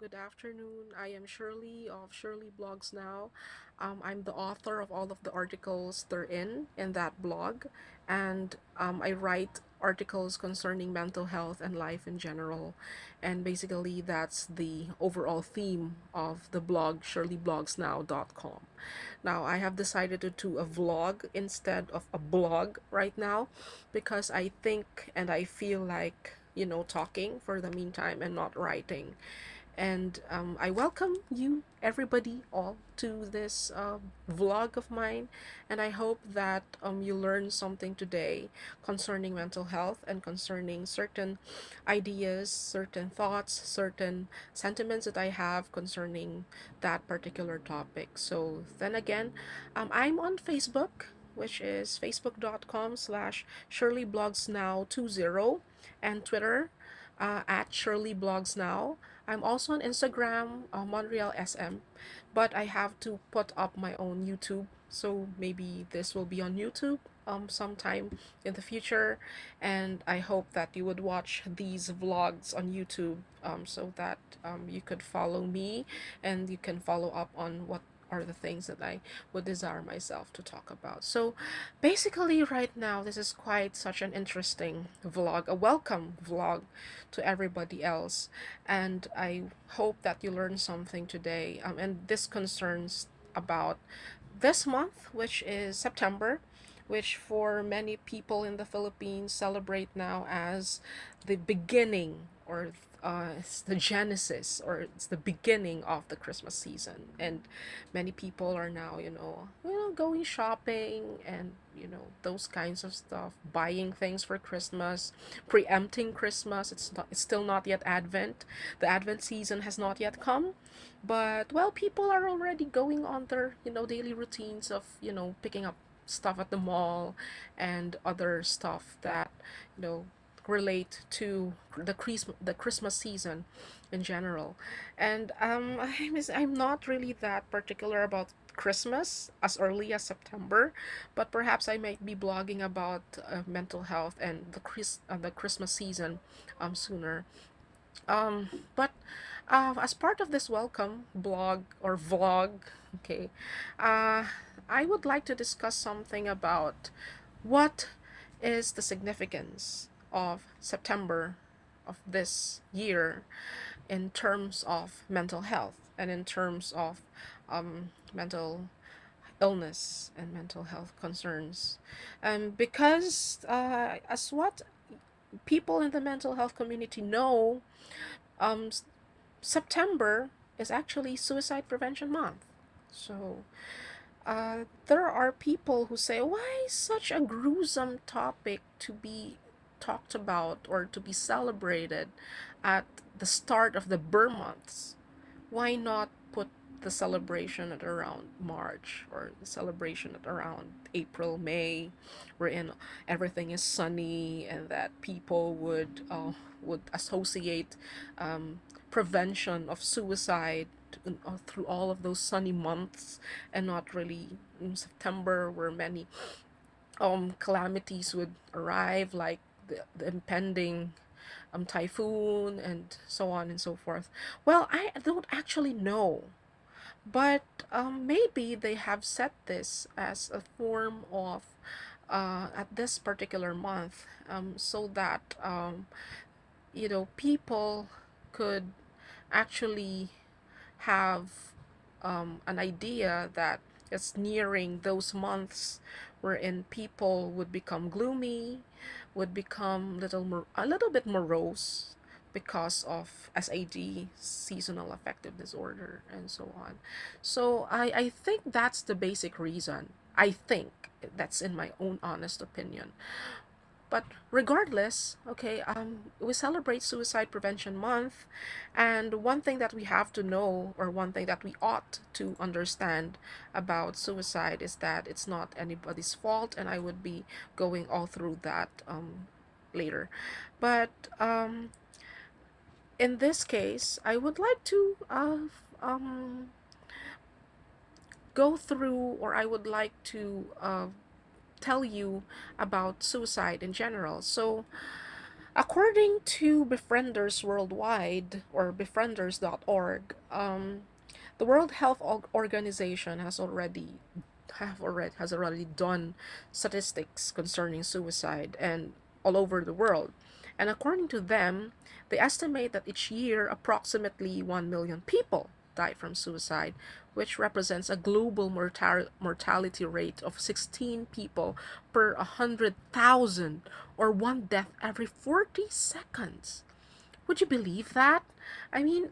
good afternoon. I am Shirley of Shirley Blogs Now. I'm the author of all of the articles in that blog, and I write articles concerning mental health and life in general. And basically, that's the overall theme of the blog, shirleyblogsnow.com. Now, I have decided to do a vlog instead of a blog right now because I think and I feel like, talking for the meantime and not writing. And I welcome you, everybody, all to this vlog of mine. And I hope that you learn something today concerning mental health and concerning certain ideas, certain thoughts, certain sentiments that I have concerning that particular topic. So then again, I'm on Facebook, which is facebook.com/slash shirleyblogsnow20, and Twitter at shirleyblogsnow. I'm also on Instagram, Montreal SM, but I have to put up my own YouTube. So maybe this will be on YouTube sometime in the future. And I hope that you would watch these vlogs on YouTube so that you could follow me and you can follow up on what are the things that I would desire myself to talk about. So basically, right now, this is quite such an interesting vlog, a welcome vlog to everybody else. And I hope that you learned something today. And this concerns about this month, which is September, which for many people in the Philippines celebrate now as the beginning, or it's the genesis, or it's the beginning of the Christmas season. And many people are now, going shopping and those kinds of stuff, buying things for Christmas, preempting Christmas. It's still not yet Advent. The Advent season has not yet come, but well, people are already going on their daily routines of picking up stuff at the mall and other stuff that you know relate to the Christmas season in general. And I'm not really that particular about Christmas as early as September, but perhaps I might be blogging about mental health and the Christmas season sooner. But as part of this welcome blog or vlog, okay, uh, I would like to discuss something about what is the significance of September of this year in terms of mental health and in terms of mental illness and mental health concerns. Because as what people in the mental health community know, um, September is actually Suicide Prevention Month. So there are people who say, why such a gruesome topic to be talked about or to be celebrated at the start of the Burr months? Why not put the celebration at around March, or the celebration at around April, May, wherein everything is sunny and that people would associate prevention of suicide through all of those sunny months, and not really in September, where many calamities would arrive, like the impending typhoon and so on and so forth. Well, I don't actually know, but maybe they have set this as a form of at this particular month, so that people could actually have an idea that it's nearing those months wherein people would become gloomy, would become a little bit morose because of SAD, seasonal affective disorder, and so on. So I think that's the basic reason. I think that's in my own honest opinion. But regardless, okay, we celebrate Suicide Prevention Month, and one thing that we have to know, or one thing that we ought to understand about suicide, is that it's not anybody's fault, and I would be going all through that later. But in this case, I would like to um, go through, or I would like to tell you about suicide in general. So, According to Befrienders Worldwide or befrienders.org, the World Health Organization has already done statistics concerning suicide and all over the world. And according to them, they estimate that each year approximately 1 million people die from suicide, which represents a global mortality rate of 16 people per 100,000, or one death every 40 seconds. Would you believe that? I mean,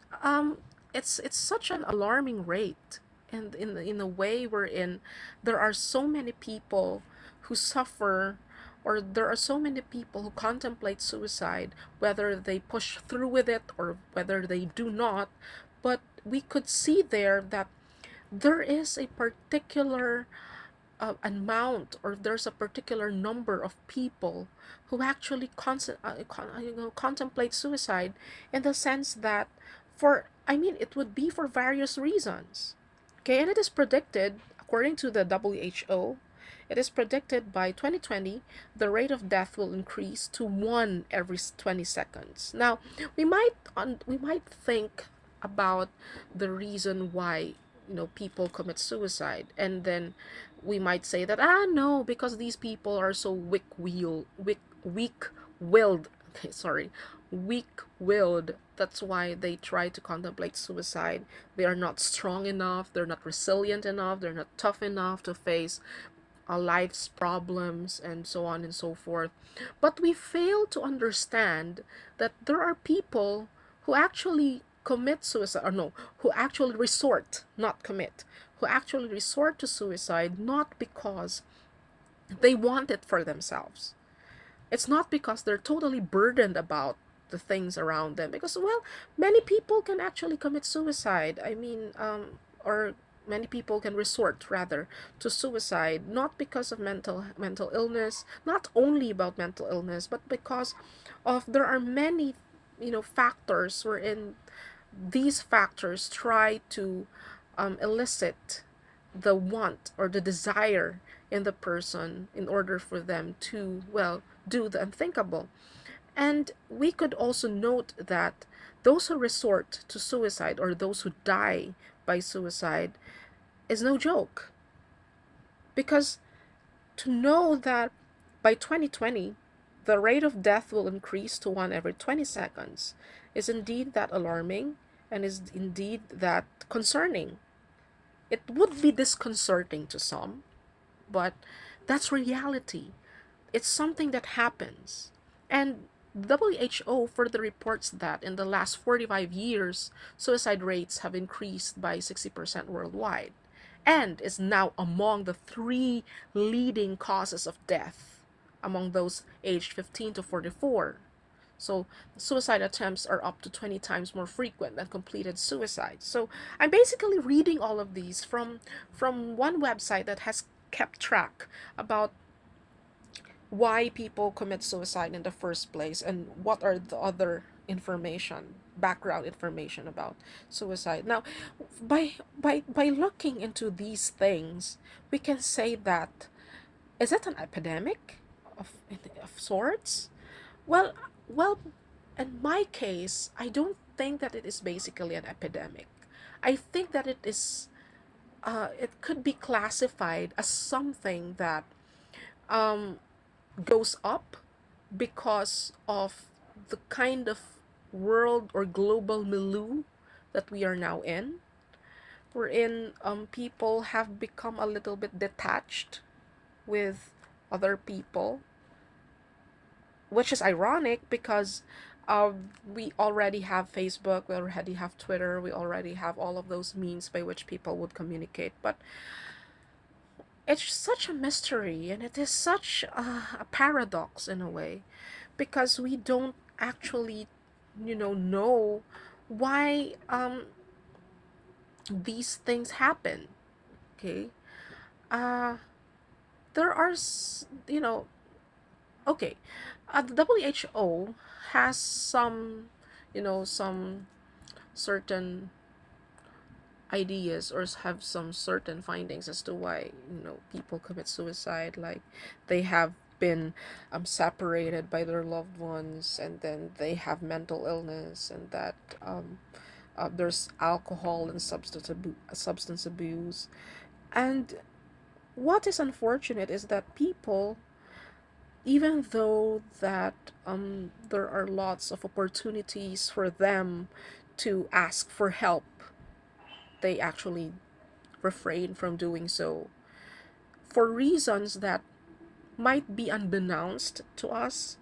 it's such an alarming rate, and in a way wherein there are so many people who suffer, or there are so many people who contemplate suicide, whether they push through with it or whether they do not. But we could see there that there is a particular amount, or there's a particular number of people who actually contemplate suicide, in the sense that, for I mean, it would be for various reasons. Okay, and it is predicted, according to the WHO, it is predicted by 2020 the rate of death will increase to one every 20 seconds. Now, we might think about the reason why people commit suicide, and then we might say that, no, because these people are so weak willed, okay, sorry, weak willed, that's why they try to contemplate suicide. They are not strong enough, they're not resilient enough, they're not tough enough to face life's problems, and so on and so forth. But we fail to understand that there are people who actually commit suicide, or no, who actually resort, not commit, who actually resort to suicide, not because they want it for themselves. It's not because they're totally burdened about the things around them, because, well, many people can actually commit suicide. I mean, or many people can resort, rather, to suicide, not because of mental illness, not only about mental illness, but because of, there are many factors wherein these factors try to elicit the want or the desire in the person, in order for them to, well, do the unthinkable. And we could also note that those who resort to suicide, or those who die by suicide, is no joke. Because to know that by 2020 the rate of death will increase to one every 20 seconds is indeed that alarming, and is indeed that concerning. It would be disconcerting to some, but that's reality. It's something that happens. And WHO further reports that in the last 45 years, suicide rates have increased by 60% worldwide, and is now among the three leading causes of death among those aged 15 to 44. So suicide attempts are up to 20 times more frequent than completed suicides. So I'm basically reading all of these from one website that has kept track about why people commit suicide in the first place, and what are the other background information about suicide. Now, by looking into these things, we can say that, is it an epidemic of sorts? Well, well, in my case, I don't think that it is basically an epidemic. I think that it could be classified as something that um, goes up because of the kind of world or global milieu that we are now in, wherein people have become a little bit detached with other people, which is ironic because we already have Facebook, we already have Twitter, we already have all of those means by which people would communicate. But it's such a mystery, and it is such a paradox in a way, because we don't actually know why these things happen. Okay, uh there are okay, the WHO has some certain ideas, or have some certain findings as to why people commit suicide. Like, they have been separated by their loved ones, and then they have mental illness, and that there's alcohol and substance abuse. And what is unfortunate is that people, even though that there are lots of opportunities for them to ask for help, they actually refrain from doing so for reasons that might be unbeknownst to us,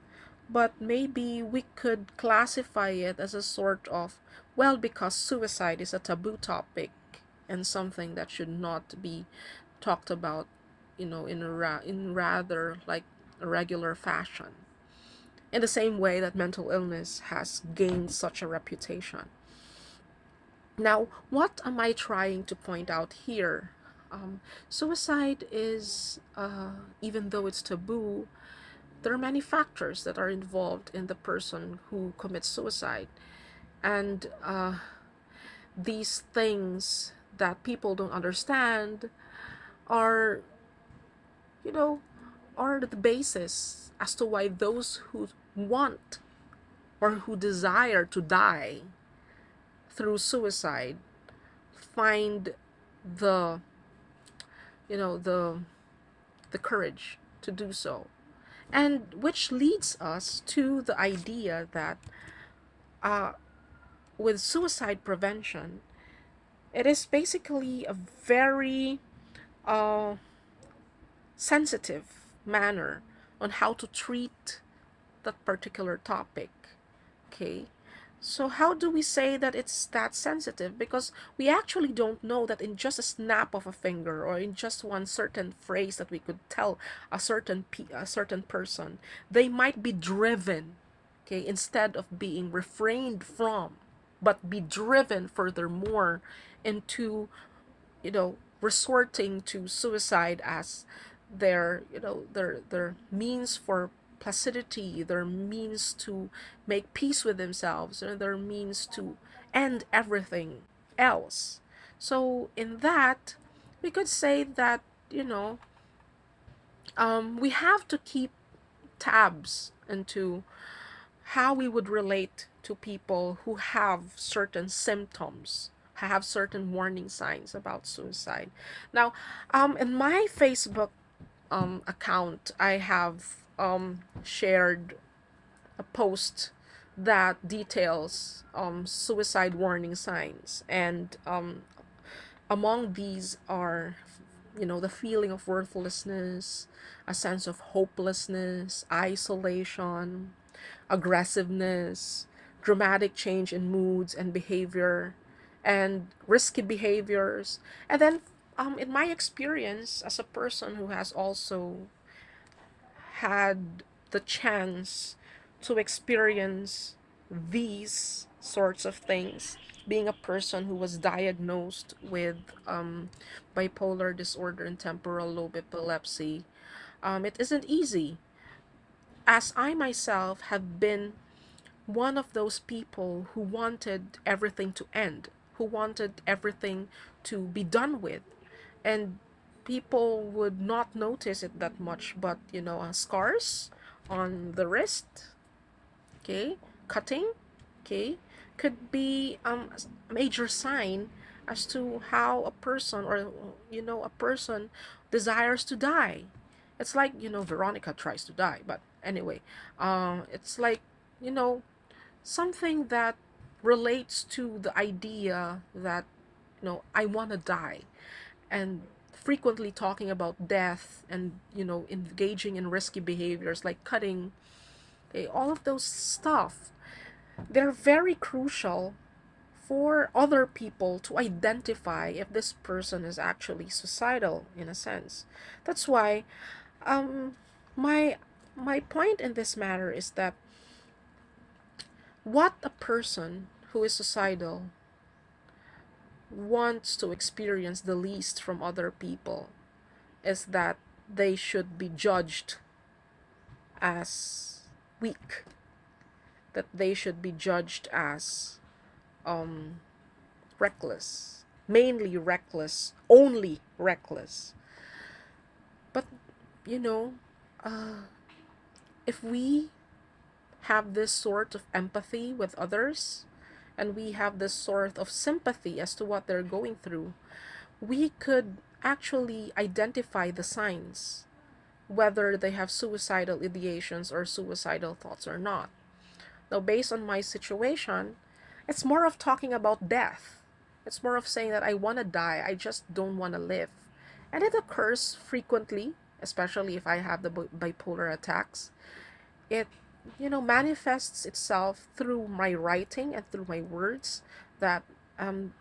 but maybe we could classify it as a sort of, well, because suicide is a taboo topic and something that should not be talked about, in rather like a regular fashion. In the same way that mental illness has gained such a reputation. Now, what am I trying to point out here? Suicide is, even though it's taboo, there are many factors that are involved in the person who commits suicide. And these things that people don't understand are, you know, are the basis as to why those who want or who desire to die through suicide find the, you know, the courage to do so. And which leads us to the idea that uh, with suicide prevention, it is basically a very uh, sensitive manner on how to treat that particular topic. Okay. So, how do we say that it's that sensitive? Because we actually don't know that in just a snap of a finger or in just one certain phrase that we could tell a certain person, they might be driven, okay, instead of being refrained from, but be driven furthermore into, resorting to suicide as their means for placidity, their means to make peace with themselves, or their means to end everything else. So in that, we could say that, we have to keep tabs into how we would relate to people who have certain symptoms, have certain warning signs about suicide. Now, in my Facebook account, I have shared a post that details suicide warning signs, and among these are, the feeling of worthlessness, a sense of hopelessness, isolation, aggressiveness, dramatic change in moods and behavior, and risky behaviors. And then, in my experience as a person who has also had the chance to experience these sorts of things, being a person who was diagnosed with bipolar disorder and temporal lobe epilepsy, it isn't easy, as I myself have been one of those people who wanted everything to end, who wanted everything to be done with. And people would not notice it that much, but scars on the wrist, okay, cutting, okay, could be a major sign as to how a person, or a person desires to die. It's like, Veronica tries to die, but anyway, it's like, you know something that relates to the idea that, I want to die, and frequently talking about death, and engaging in risky behaviors like cutting, okay, all of those stuff, they're very crucial for other people to identify if this person is actually suicidal, in a sense. That's why, um my my point in this matter is that what a person who is suicidal wants to experience the least from other people is that they should be judged as weak, that they should be judged as um, reckless, mainly reckless, only reckless. But, you know, if we have this sort of empathy with others, and we have this sort of sympathy as to what they're going through, we could actually identify the signs, whether they have suicidal ideations or suicidal thoughts or not. Now, based on my situation, it's more of talking about death. It's more of saying that I want to die, I just don't want to live. And it occurs frequently, especially if I have the bipolar attacks. It, manifests itself through my writing and through my words that um,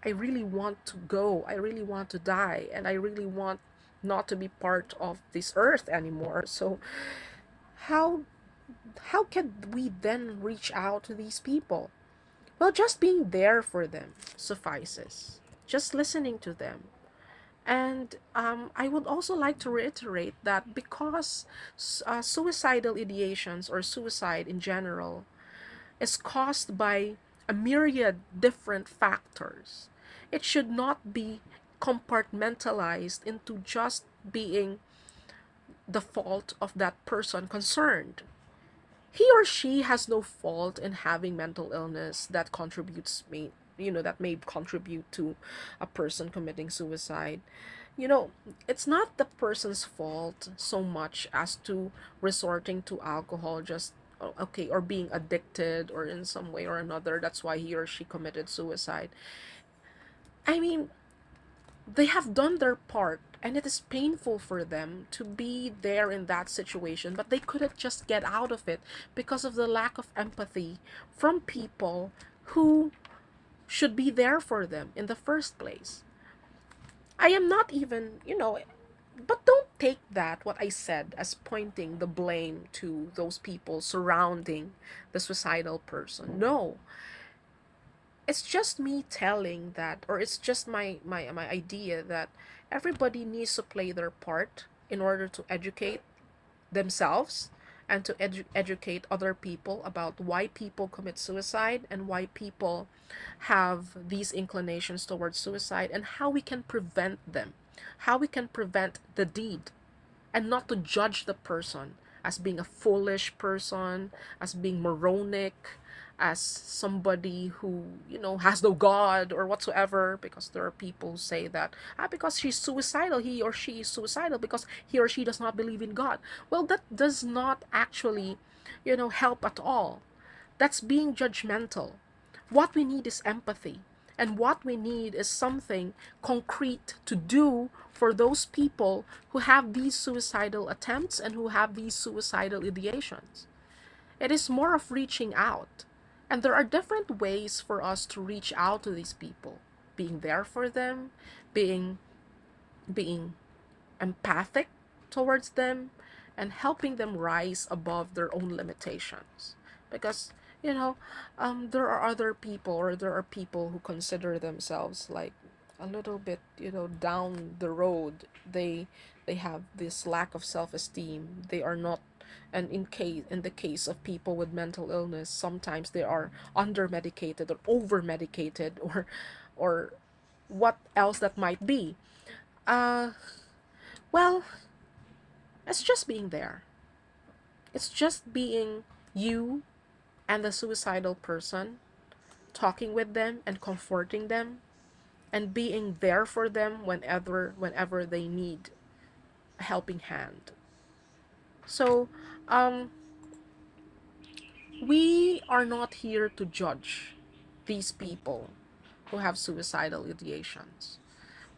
I really want to go, I really want to die, and I really want not to be part of this earth anymore. So, how how can we then reach out to these people? Well, just being there for them suffices. Just listening to them. And I would also like to reiterate that because suicidal ideations or suicide in general is caused by a myriad different factors, it should not be compartmentalized into just being the fault of that person concerned. He or she has no fault in having mental illness that that may contribute to a person committing suicide. you know it's not the person's fault so much as to resorting to alcohol, just okay, or being addicted or in some way or another, that's why he or she committed suicide. I mean, they have done their part, and it is painful for them to be there in that situation, but they couldn't just get out of it because of the lack of empathy from people who should be there for them in the first place. I am not even, but don't take that, what I said, as pointing the blame to those people surrounding the suicidal person. No, it's just me telling that, or it's just my idea that everybody needs to play their part in order to educate themselves and to educate other people about why people commit suicide and why people have these inclinations towards suicide, and how we can prevent them, how we can prevent the deed, and not to judge the person as being a foolish person, as being moronic, as somebody who, has no God or whatsoever, because there are people who say that, because she's suicidal, he or she is suicidal because he or she does not believe in God. Well, that does not actually, help at all. That's being judgmental. What we need is empathy. And what we need is something concrete to do for those people who have these suicidal attempts and who have these suicidal ideations. It is more of reaching out. And there are different ways for us to reach out to these people. Being there for them, being being empathic towards them, and helping them rise above their own limitations. Because, there are other people, or there are people who consider themselves like a little bit, down the road. They have this lack of self-esteem. They are not, and in the case of people with mental illness, sometimes they are under medicated or over medicated, or what else that might be. uh well, it's just being there. It's just being you and the suicidal person, talking with them and comforting them, and being there for them whenever they need a helping hand. So, um, we are not here to judge these people who have suicidal ideations.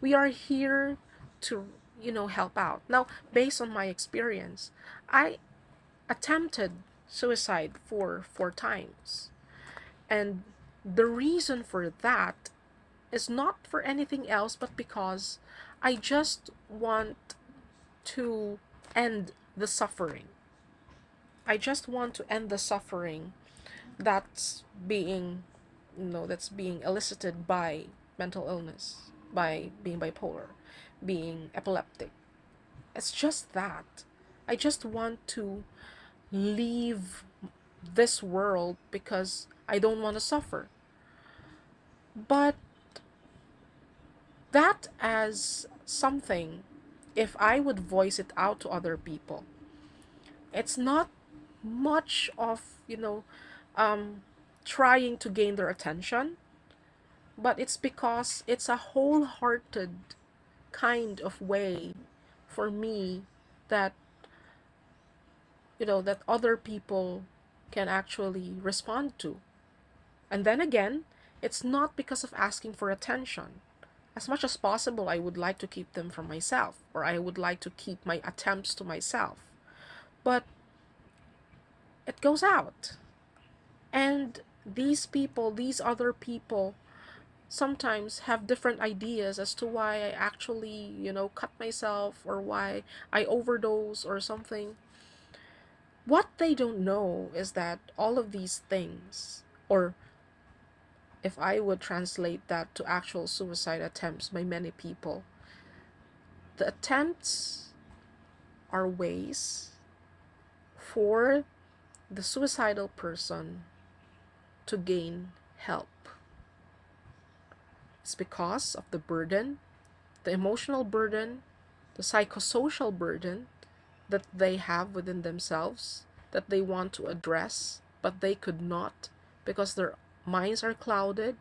We are here to, help out. Now, based on my experience, I attempted suicide four times. And the reason for that is not for anything else but because I just want to end the suffering. I just want to end the suffering that's being, that's being elicited by mental illness, by being bipolar, being epileptic. It's just that. I just want to leave this world because I don't want to suffer. But that as something, if I would voice it out to other people, it's not much of, um, trying to gain their attention, but it's because it's a wholehearted kind of way for me that, that other people can actually respond to. And then again, it's not because of asking for attention. As much as possible, I would like to keep them from myself, or I would like to keep my attempts to myself. But it goes out. And these people, these other people, sometimes have different ideas as to why I actually, cut myself, or why I overdose or something. What they don't know is that all of these things, or if I would translate that to actual suicide attempts by many people, the attempts are ways for the suicidal person to gain help. It's because of the burden, the emotional burden, the psychosocial burden that they have within themselves that they want to address, but they could not because their minds are clouded,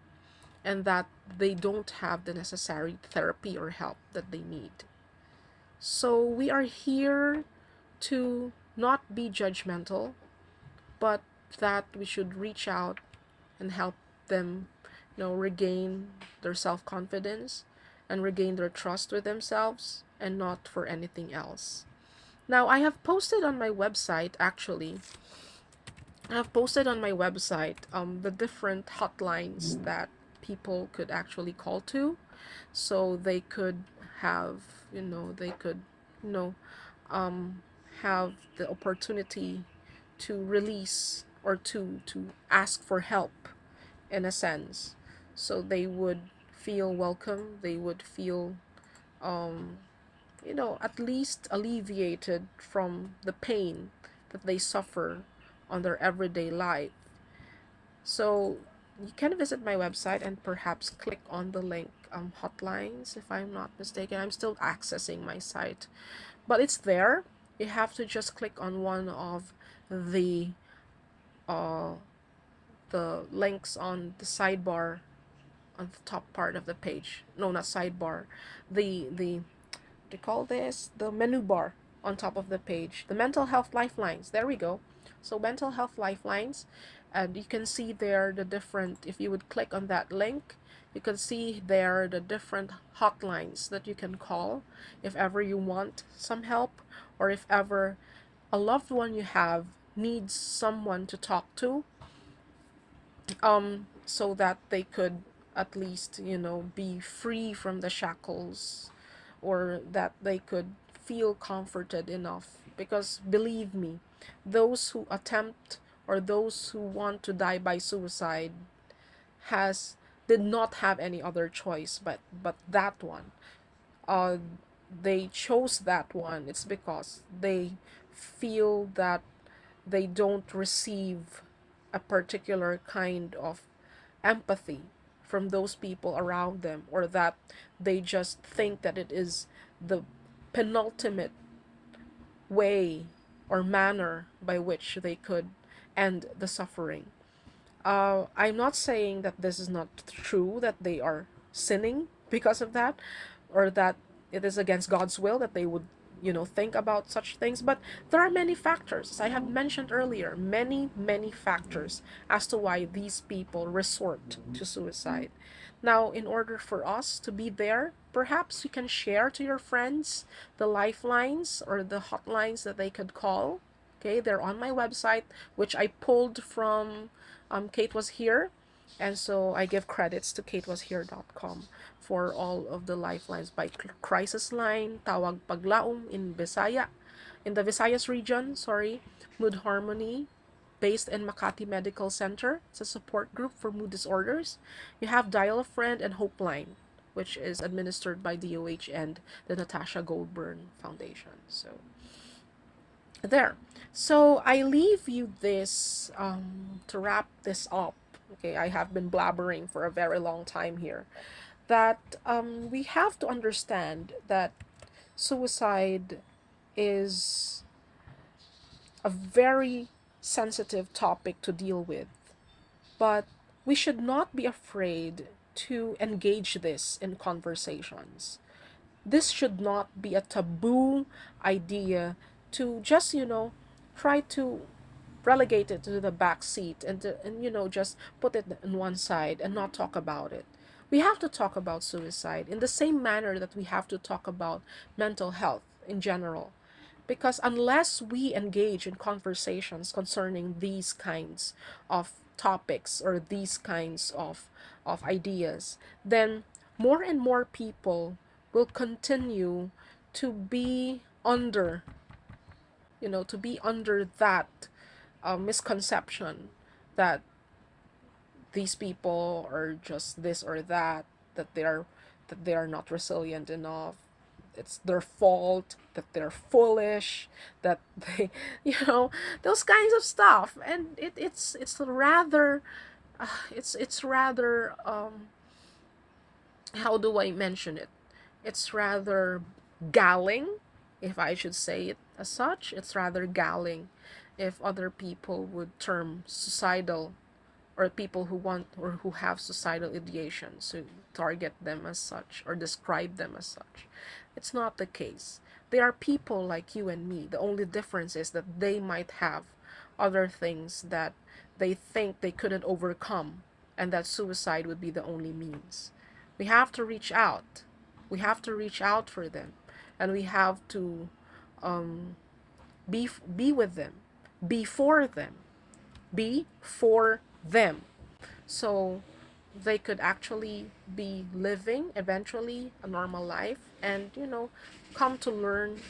and that they don't have the necessary therapy or help that they need. So we are here to not be judgmental, but that we should reach out and help them, regain their self confidence and regain their trust with themselves, and not for anything else. Now, I have posted on my website the different hotlines that people could actually call to, so they could have, they could, you know, um, have the opportunity to release, or to ask for help, in a sense. So they would feel welcome, they would feel, um, at least alleviated from the pain that they suffer on their everyday life. So you can visit my website and perhaps click on the link, Hotlines, if I'm not mistaken. I'm still accessing my site, but it's there. You have to just click on one of the uh, the links on the sidebar on the top part of the page. No, not sidebar. The they call this the menu bar on top of the page. The mental health lifelines. There we go. So mental health lifelines, and you can see there the different. If you would click on that link, you can see there the different hotlines that you can call if ever you want some help, or if ever a loved one you have needs someone to talk to, so that they could at least, be free from the shackles, or that they could feel comforted enough. Because believe me, those who attempt, or those who want to die by suicide, has did not have any other choice, but that one. uh they chose that one. It's because they feel that they don't receive a particular kind of empathy from those people around them, or that they just think that it is the penultimate way or manner by which they could end the suffering. I'm not saying that this is not true, that they are sinning because of that, or that it is against God's will that they would, think about such things. But there are many factors, as I have mentioned earlier, many, many factors as to why these people resort to suicide. Now, in order for us to be there, perhaps you can share to your friends the lifelines or the hotlines that they could call. Okay, they're on my website, which I pulled from Kate Was Here. And so I give credits to katewashere.com for all of the lifelines by Crisis Line, Tawag Paglaom in Bisaya, in the Visayas region, sorry, Mood Harmony, based in Makati Medical Center. It's a support group for mood disorders. You have Dial a Friend and Hope Line, which is administered by DOH and the Natasha Goldburn Foundation. So there. So I leave you this, to wrap this up. Okay, I have been blabbering for a very long time here. That, we have to understand that suicide is a very sensitive topic to deal with, but we should not be afraid to engage this in conversations. This should not be a taboo idea to just, try to relegate it to the back seat and just put it on one side and not talk about it. We have to talk about suicide in the same manner that we have to talk about mental health in general, because unless we engage in conversations concerning these kinds of topics or these kinds of ideas, then more and more people will continue to be under, to be under that misconception that these people are just this or that, that they are not resilient enough, it's their fault, that they're foolish, that they those kinds of stuff. And it's rather it's rather how do I mention it? It's rather galling, if I should say it as such. It's rather galling if other people would term suicidal, or people who want or who have suicidal ideation, to target them as such or describe them as such. It's not the case. They are people like you and me. The only difference is that they might have other things that they think they couldn't overcome, and that suicide would be the only means. We have to reach out. We have to reach out for them, and we have to um, be with them, be for them, be for them, so they could actually be living eventually a normal life, and come to learn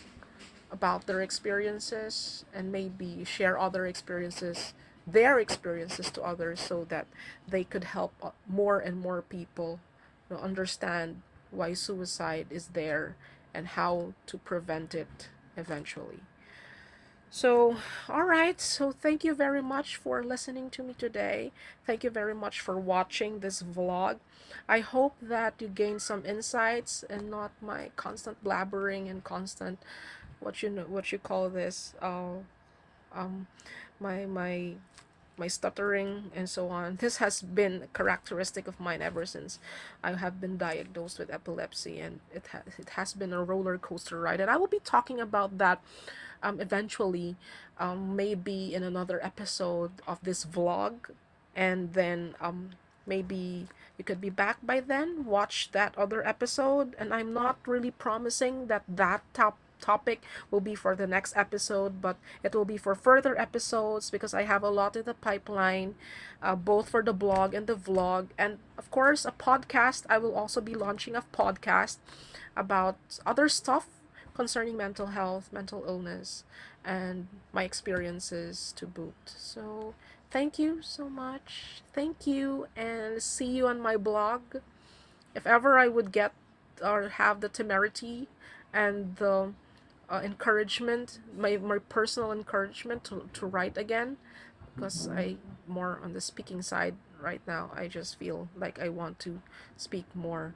about their experiences and maybe share other experiences, their experiences to others, so that they could help more and more people understand why suicide is there and how to prevent it eventually. So, all right. So, thank you very much for listening to me today. Thank you very much for watching this vlog. I hope that you gain some insights and not my constant blabbering and constant what you call this um my my stuttering and so on. This has been a characteristic of mine ever since I have been diagnosed with epilepsy, and it has been a roller coaster ride. And I will be talking about that eventually, maybe in another episode of this vlog, and then maybe you could be back by then, watch that other episode. And I'm not really promising that topic will be for the next episode, but it will be for further episodes, because I have a lot in the pipeline, both for the blog and the vlog, and of course a podcast. I will also be launching a podcast about other stuff concerning mental health, mental illness, and my experiences to boot. So, thank you so much. Thank you, and see you on my blog. If ever I would get or have the temerity and the encouragement, my personal encouragement to write again, because I more on the speaking side right now. I just feel like I want to speak more,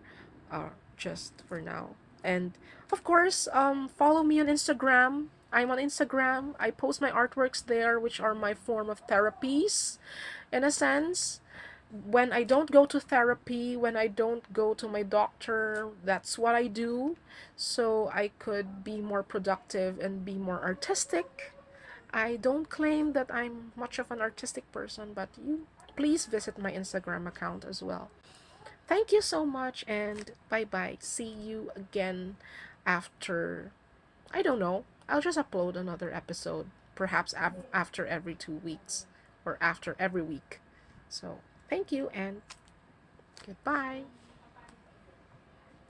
just for now. And of course, follow me on Instagram. I'm on Instagram. I post my artworks there, which are my form of therapies, in a sense. When I don't go to therapy, when I don't go to my doctor, that's what I do, so I could be more productive and be more artistic. I don't claim that I'm much of an artistic person, but you please visit my Instagram account as well. Thank you so much, and bye bye. See you again after, I don't know. I'll just upload another episode, perhaps after every 2 weeks or after every week. So, thank you and goodbye.